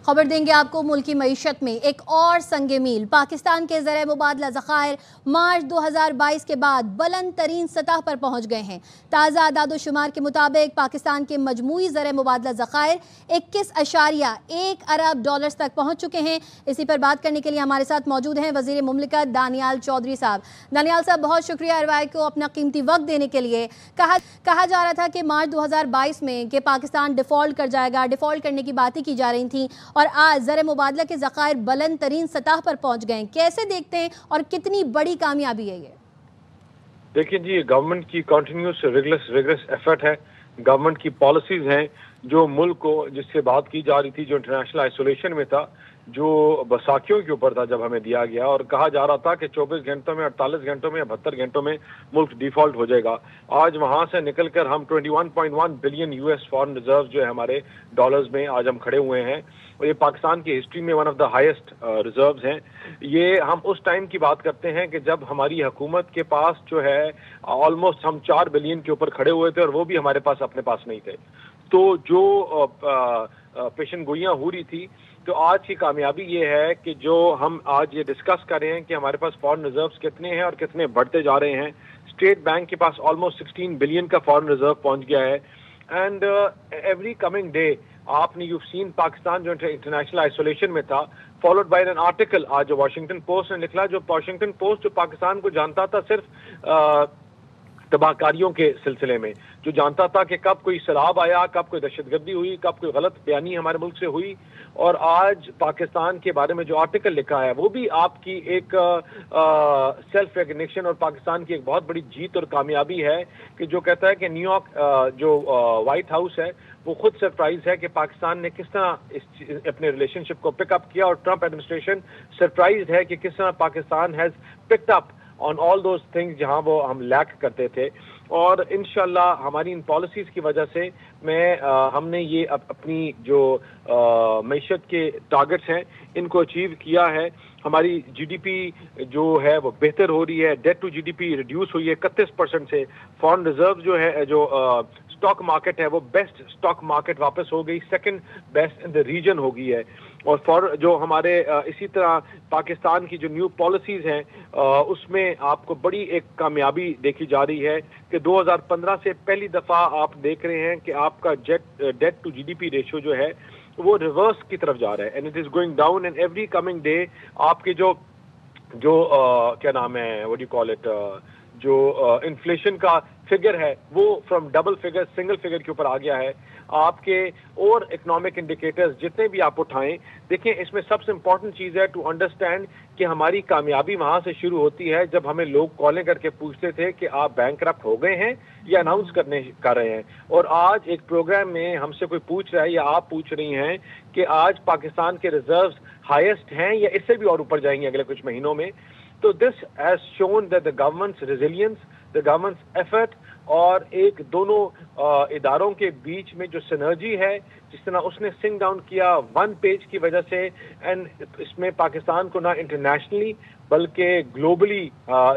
خبر دیں گے آپ کو ملکی معیشت میں ایک اور سنگ میل۔ پاکستان کے زرعی مبادلہ ذخائر مارچ 2022 کے بعد بلند ترین سطح پر پہنچ گئے ہیں۔ تازہ اعداد و شمار کے مطابق پاکستان کے مجموعی زرعی مبادلہ ذخائر 21.1 ارب ڈالرز تک پہنچ چکے ہیں۔ اسی پر بات کرنے کے لیے ہمارے ساتھ موجود ہیں وزیر مملکت دانیال چودھری صاحب۔ دانیال صاحب، بہت شکریہ اروائی کو اپنا قیمتی وقت دینے کے لیے۔ کہا جا رہا تھا کہ مارچ 2022 میں کہ پاکستان ڈیفالٹ کر جائے گا، ڈیفالٹ کرنے کی باتیں کی جا رہی تھیں، اور آج زر مبادلہ کے ذخائر بلند ترین سطح پر پہنچ گئے ہیں۔ کیسے دیکھتے ہیں اور کتنی بڑی کامیابی ہے یہ؟ دیکھیں جی، گورنمنٹ کی کنٹینیوس ریگرس ایفرٹ ہے، گورنمنٹ کی پالیسیز ہیں جو ملک کو، جس سے بات کی جا رہی تھی، جو انٹرنیشنل آئسولیشن میں تھا، جو بساکیوں کے اوپر تھا جب ہمیں دیا گیا، اور کہا جا رہا تھا کہ 24 گھنٹوں میں، 48 گھنٹوں میں یا 72 گھنٹوں میں ملک ڈیفالٹ ہو جائے گا۔ آج وہاں سے نکل کر ہم 21.1 بلین US فارن ریزروز جو ہے ہمارے ڈالرز میں آج ہم کھڑے ہوئے ہیں، اور یہ پاکستان کی ہسٹری میں one of the highest reserves ہیں۔ یہ ہم اس ٹائم کی بات کرتے ہیں کہ جب ہماری حکومت کے پاس جو ہے آلموسٹ ہم 4 بلین کے اوپر کھڑے ہوئے تھے، اور وہ بھی ہمارے پاس اپنے پاس نہیں تھے۔ تو جو پیشن گوئیاں ہو رہی تھی، تو آج کی کامیابی یہ ہے کہ جو ہم آج یہ ڈسکس کر رہے ہیں کہ ہمارے پاس فارن ریزروز کتنے ہیں اور کتنے بڑھتے جا رہے ہیں۔ اسٹیٹ بینک کے پاس آلموسٹ 16 بلین کا فارن ریزرو پہنچ گیا ہے، اینڈ ایوری کمنگ ڈے آپ نے یو سین پاکستان جو انٹرنیشنل آئسولیشن میں تھا، فالوڈ بائی این آرٹیکل آج جو واشنگٹن پوسٹ نے نکلا، جو واشنگٹن پوسٹ جو پاکستان کو جانتا تھا صرف تباہ کاریوں کے سلسلے میں، جو جانتا تھا کہ کب کوئی سیلاب آیا، کب کوئی دہشت گردی ہوئی، کب کوئی غلط بیانی ہمارے ملک سے ہوئی، اور آج پاکستان کے بارے میں جو آرٹیکل لکھا ہے وہ بھی آپ کی ایک سیلف ریکگنیشن اور پاکستان کی ایک بہت بڑی جیت اور کامیابی ہے، کہ جو کہتا ہے کہ نیو یارک جو وائٹ ہاؤس ہے وہ خود سرپرائز ہے کہ پاکستان نے کس طرح اپنے ریلیشن شپ کو پک اپ کیا، اور ٹرمپ ایڈمنسٹریشن سرپرائزڈ ہے کہ کس طرح Pakistan has picked up on all those things جہاں وہ ہم لیک کرتے تھے۔ اور انشاءاللہ ہماری ان پالیسیز کی وجہ سے ہم نے یہ اپنی جو معیشت کے ٹارگٹس ہیں ان کو اچیو کیا ہے۔ ہماری جی ڈی پی جو ہے وہ بہتر ہو رہی ہے، debt to G D P reduce ہوئی ہے 31% سے، فارن ریزرو جو ہے، جو اسٹاک مارکیٹ ہے وہ بیسٹ اسٹاک مارکیٹ واپس ہو گئی، second best in the region ہو گئی ہے۔ اور جو ہمارے اسی طرح پاکستان کی جو نیو پالیسیز ہیں اس میں آپ کو بڑی ایک کامیابی دیکھی جا رہی ہے کہ 2015 سے پہلی دفعہ آپ دیکھ رہے ہیں کہ آپ کا debt to G D P ratio جو ہے وہ ریورس کی طرف جا رہا ہے، and it is going down, and every coming day آپ کے جو کیا نام ہے، وٹ یو کال اٹ، جو انفلیشن کا فگر ہے وہ from double figure single figure کے اوپر آ گیا ہے۔ آپ کے اور اکنامک انڈیکیٹرز جتنے بھی آپ اٹھائیں، دیکھیں اس میں سب سے امپورٹنٹ چیز ہے ٹو انڈرسٹینڈ کہ ہماری کامیابی وہاں سے شروع ہوتی ہے جب ہمیں لوگ کالیں کر کے پوچھتے تھے کہ آپ بینک کرپٹ ہو گئے ہیں یا اناؤنس کر رہے ہیں، اور آج ایک پروگرام میں ہم سے کوئی پوچھ رہا ہے یا آپ پوچھ رہی ہیں کہ آج پاکستان کے ریزروز ہائیسٹ ہیں یا اس سے بھی اور اوپر جائیں گے اگلے کچھ مہینوں میں۔ تو this has shown that the governments resilience, the governments effort, اور ایک دونوں اداروں کے بیچ میں جو سنرجی ہے، جس طرح اس نے سنگ ڈاؤن کیا 1 پیج کی وجہ سے، اینڈ اس میں پاکستان کو نہ انٹرنیشنلی بلکہ گلوبلی،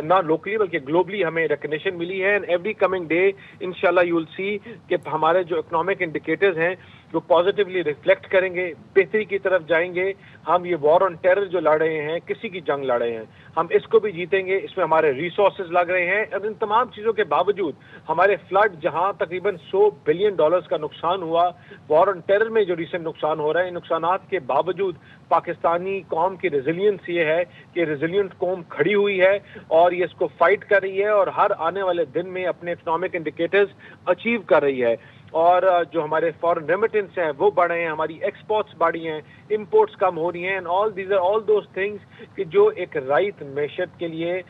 نہ لوکلی بلکہ گلوبلی ہمیں ریکگنیشن ملی ہے، اینڈ ایوری کمنگ ڈے انشاءاللہ یو ول سی کہ ہمارے جو اکنامک انڈیکیٹرز ہیں جو پازیٹیولی ریفلیکٹ کریں گے، بہتری کی طرف جائیں گے۔ ہم یہ وار آن ٹیرر جو لڑ رہے ہیں، کسی کی جنگ لڑ رہے ہیں، ہم اس کو بھی جیتیں گے، اس میں ہمارے ریسورسز لگ رہے ہیں، اور ان تمام چیزوں کے باوجود ہمارے فلڈ جہاں تقریباً $100 بلین کا نقصان ہوا، وار آن ٹیرر میں جو ریسنٹ نقصان ہو رہا ہے، ان نقصانات کے باوجود پاکستانی قوم کی ریزیلینس یہ ہے کہ ریزیلینٹ قوم کھڑی ہوئی ہے اور یہ اس کو فائٹ کر رہی ہے، اور ہر آنے والے دن میں اپنے اکنامک انڈیکیٹرز اچیو کر رہی ہے، اور جو ہمارے فارن ریمیٹنس ہیں وہ بڑھے ہیں، ہماری ایکسپورٹس بڑھی ہیں، امپورٹس کم ہو رہی ہیں، and all these are all those things کہ جو ایک رائٹ معیشت کے لیے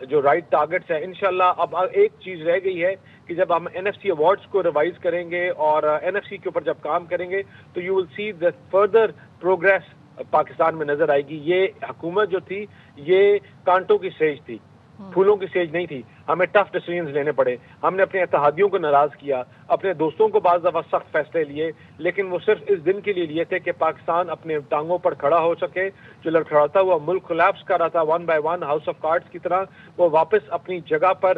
جو رائٹ ٹارگٹس ہیں۔ انشاءاللہ اب ایک چیز رہ گئی ہے کہ جب ہم NFC ایوارڈس کو ریوائز کریں گے اور NFC کے اوپر جب کام کریں گے تو you will see the further progress Pakistan میں نظر آئے گی۔ یہ حکومت جو تھی یہ کانٹوں کی سیج تھی، پھولوں کی سیج نہیں تھی، ہمیں ٹف ڈیسیژنز لینے پڑے، ہم نے اپنے اتحادیوں کو ناراض کیا، اپنے دوستوں کو بعض دفعہ سخت فیصلے لیے، لیکن وہ صرف اس دن کے لیے لیے تھے کہ پاکستان اپنے ٹانگوں پر کھڑا ہو سکے۔ جو لڑکھڑاتا ہوا ملک کولیپس کر رہا تھا 1 by 1 ہاؤس آف کارڈز کی طرح، وہ واپس اپنی جگہ پر